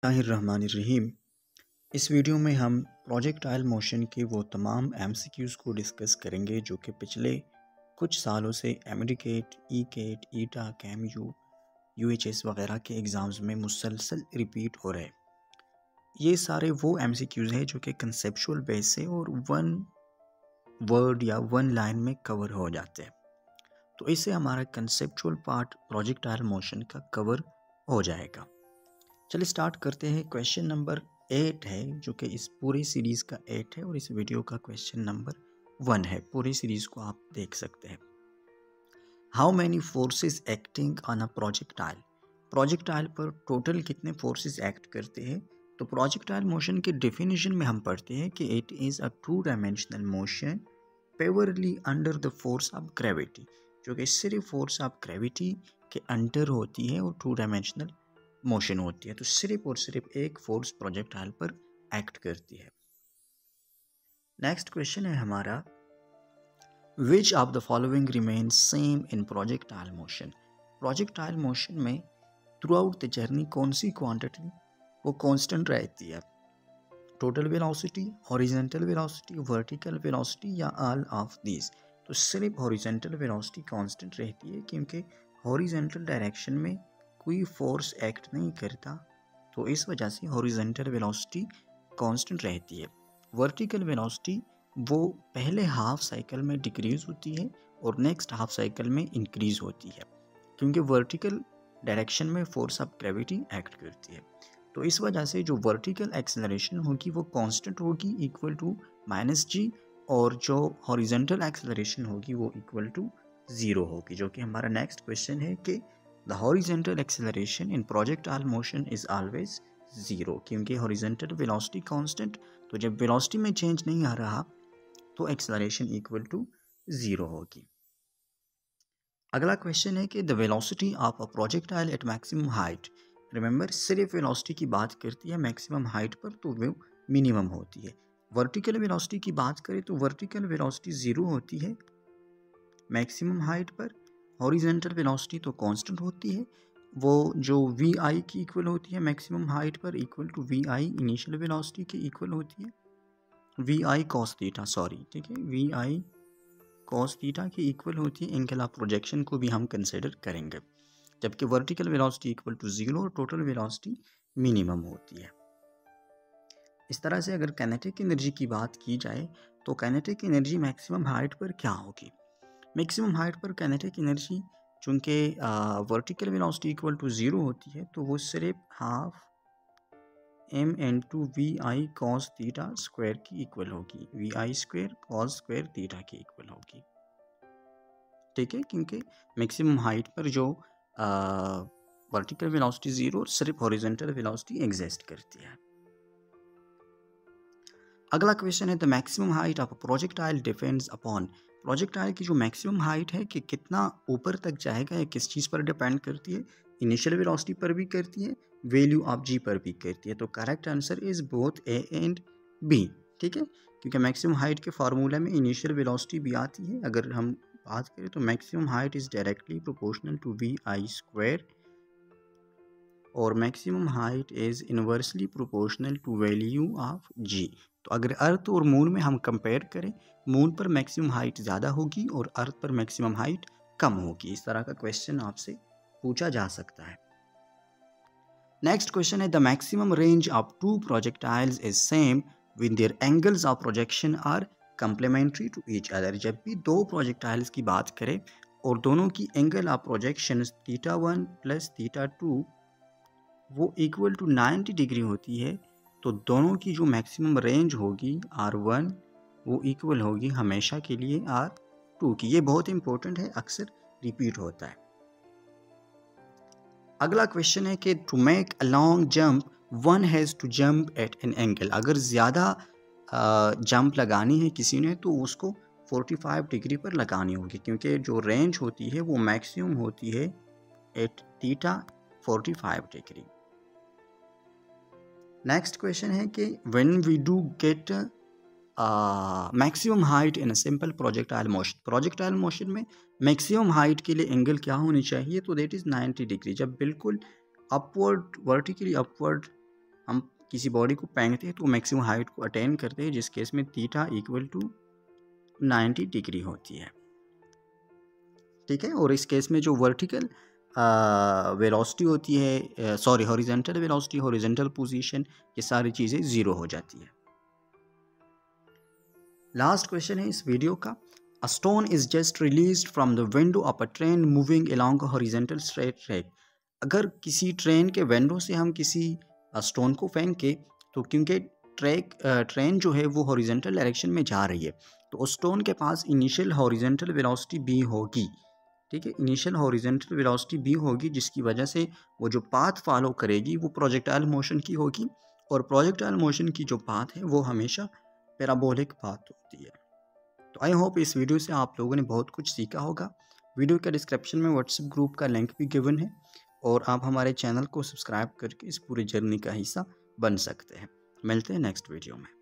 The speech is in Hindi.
बिस्मिल्लाहिर्रहमानिर्रहीम। इस वीडियो में हम प्रोजेक्टाइल मोशन के वो तमाम एमसीक्यूज़ को डिस्कस करेंगे जो कि पिछले कुछ सालों से एमडीकेट, ईकेट, ईटा, कैमयू, यूएचएस वगैरह के एग्ज़ाम्स में मुसलसल रिपीट हो रहे। ये सारे वो एमसीक्यूज़ हैं जो कि कंसेप्चुअल बेस से और वन वर्ड या वन लाइन में कवर हो जाते हैं। तो इससे हमारा कंसेप्चुअल पार्ट प्रोजेक्टाइल मोशन का कवर हो जाएगा। चलिए स्टार्ट करते हैं। क्वेश्चन नंबर 8 है जो कि इस पूरी सीरीज़ का 8 है और इस वीडियो का क्वेश्चन नंबर 1 है। पूरी सीरीज़ को आप देख सकते हैं। How many forces acting on a projectile. Projectile पर टोटल कितने फोर्सेस एक्ट करते हैं? तो प्रोजेक्टाइल मोशन के डेफिनेशन में हम पढ़ते हैं कि it is a two dimensional motion purely under the force of gravity, जो कि सिर्फ फोर्स ऑफ ग्रेविटी के अंडर होती है और टू डायमेंशनल मोशन होती है। तो सिर्फ और सिर्फ एक फोर्स प्रोजेक्टाइल पर एक्ट करती है। नेक्स्ट क्वेश्चन है हमारा, which of the following remain same in projectile motion. Projectile motion में थ्रू आउट द जर्नी कौन सी क्वांटिटी वो कांस्टेंट रहती है? Total velocity, horizontal velocity, vertical velocity या ऑल ऑफ दिस? तो सिर्फ हॉरिजॉन्टल वेलोसिटी कांस्टेंट रहती है क्योंकि हॉरिजॉन्टल डायरेक्शन में कोई फोर्स एक्ट नहीं करता, तो इस वजह से हॉरिजॉन्टल वेलोसिटी कांस्टेंट रहती है। वर्टिकल वेलोसिटी वो पहले हाफ साइकिल में डिक्रीज होती है और नेक्स्ट हाफ साइकिल में इंक्रीज होती है क्योंकि वर्टिकल डायरेक्शन में फोर्स ऑफ ग्रेविटी एक्ट करती है। तो इस वजह से जो वर्टिकल एक्सेलरेशन होगी वो कांस्टेंट होगी इक्वल टू -g, और जो हॉरिजॉन्टल एक्सेलरेशन होगी वो इक्वल टू 0 होगी, जो कि हमारा नेक्स्ट क्वेश्चन है कि the horizontal acceleration in projectile motion is always 0, क्योंकि हॉरिजॉन्टल वेलोसिटी कांस्टेंट, तो जब वेलोसिटी में चेंज नहीं आ रहा तो एक्सेलरेशन इक्वल टू 0 होगी। अगला क्वेश्चन है कि the velocity of a projectile eight maximum height. Remember, सिर्फ वेलोसिटी की बात करती है मैक्सिमम हाइट पर, तो वो मिनिमम होती है। वर्टिकल वेलोसिटी की बात करें तो वर्टिकल वेलोसिटी 0 होती है मैक्सिमम हाइट पर। हॉरिजॉन्टल वेलोसिटी तो कांस्टेंट होती है, वो जो वी आई की इक्वल होती है मैक्सिमम हाइट पर, equal to v i initial velocity के इक्वल होती है, v i cos theta, sorry, ठीक है, वी आई कॉस थीटा की इक्वल होती है। एंगल ऑफ प्रोजेक्शन को भी हम कंसिडर करेंगे, जबकि वर्टिकल वेलोसिटी इक्वल टू 0 और टोटल वेलोसिटी मिनिमम होती है। इस तरह से अगर काइनेटिक एनर्जी की बात की जाए तो काइनेटिक एनर्जी मैक्सिमम हाइट पर क्या होगी? मैक्सिमम हाइट पर काइनेटिक एनर्जी चूँकि वर्टिकल वेलोसिटी इक्वल टू 0 होती है, तो वो सिर्फ half m into v i cos theta square की इक्वल होगी, v i square cos square theta की इक्वल होगी, ठीक है, क्योंकि मैक्सिमम हाइट पर जो वर्टिकल वेलोसिटी 0 और सिर्फ हॉरिजॉन्टल वेलोसिटी एग्जिस्ट करती है। अगला क्वेश्चन है, the maximum height of projectile depends upon. Projectile की जो मैक्सिमम हाइट है कि कितना ऊपर तक जाएगा, या किस चीज़ पर डिपेंड करती है? इनिशियल वेलोसिटी पर भी करती है, वैल्यू ऑफ जी पर भी करती है। तो correct answer is both A and B, ठीक है, क्योंकि मैक्सिमम हाइट के फार्मूला में इनिशियल वेलोसिटी भी आती है। अगर हम बात करें तो maximum height is directly proportional to v i square, और maximum height is inversely proportional to value of g. तो अगर अर्थ और मून में हम कंपेयर करें, मून पर मैक्सिमम हाइट ज़्यादा होगी और अर्थ पर मैक्सिमम हाइट कम होगी। इस तरह का क्वेश्चन आपसे पूछा जा सकता है। नेक्स्ट क्वेश्चन है, the maximum range of two projectiles is same with their angles of projection are complementary to each other. जब भी दो प्रोजेक्टाइल्स की बात करें और दोनों की एंगल ऑफ प्रोजेक्शन θ1 प्लस θ2 वो इक्वल टू 90 डिग्री होती है, तो दोनों की जो मैक्सिमम रेंज होगी R1 वो इक्वल होगी हमेशा के लिए R2 की। ये बहुत इंपॉर्टेंट है, अक्सर रिपीट होता है। अगला क्वेश्चन है कि to make a long jump one has to jump at an angle. अगर ज़्यादा जंप लगानी है किसी ने तो उसको 45 डिग्री पर लगानी होगी, क्योंकि जो रेंज होती है वो मैक्सिमम होती है at theta 45 degree. Next question है कि when we do get maximum height in a simple projectile motion. Projectile motion में मैक्सिमम हाइट के लिए एंगल क्या होनी चाहिए? तो दैट इज़ 90 डिग्री। जब बिल्कुल अपवर्ड, वर्टिकली अपवर्ड किसी बॉडी को फेंकते हैं तो मैक्सिमम हाइट को अटेन करते हैं, जिस केस में थीटा इक्वल टू 90 डिग्री होती है। ठीक है, और इस केस में जो वर्टिकल वेलोसिटी होती है, sorry horizontal velocity, horizontal position, ये सारी चीज़ें ज़ीरो हो जाती है। लास्ट क्वेश्चन है इस वीडियो का। A stone is just released from the window of a train moving along a horizontal straight track. अगर किसी ट्रेन के विंडो से हम किसी स्टोन को फेंके तो क्योंकि ट्रेन जो है वो हॉरिजेंटल डायरेक्शन में जा रही है, तो उस स्टोन के पास इनिशियल हॉरिजेंटल वेलोसिटी भी होगी। ठीक है, इनिशियल हॉरिजेंटल वेलोसिटी भी होगी, जिसकी वजह से वो जो पाथ फॉलो करेगी वो प्रोजेक्टाइल मोशन की होगी, और प्रोजेक्टाइल मोशन की जो पाथ है वो हमेशा पैराबोलिक पाथ होती है। तो आई होप इस वीडियो से आप लोगों ने बहुत कुछ सीखा होगा। वीडियो के डिस्क्रिप्शन में व्हाट्सएप ग्रुप का लिंक भी गिवन है, और आप हमारे चैनल को सब्सक्राइब करके इस पूरी जर्नी का हिस्सा बन सकते हैं। मिलते हैं नेक्स्ट वीडियो में।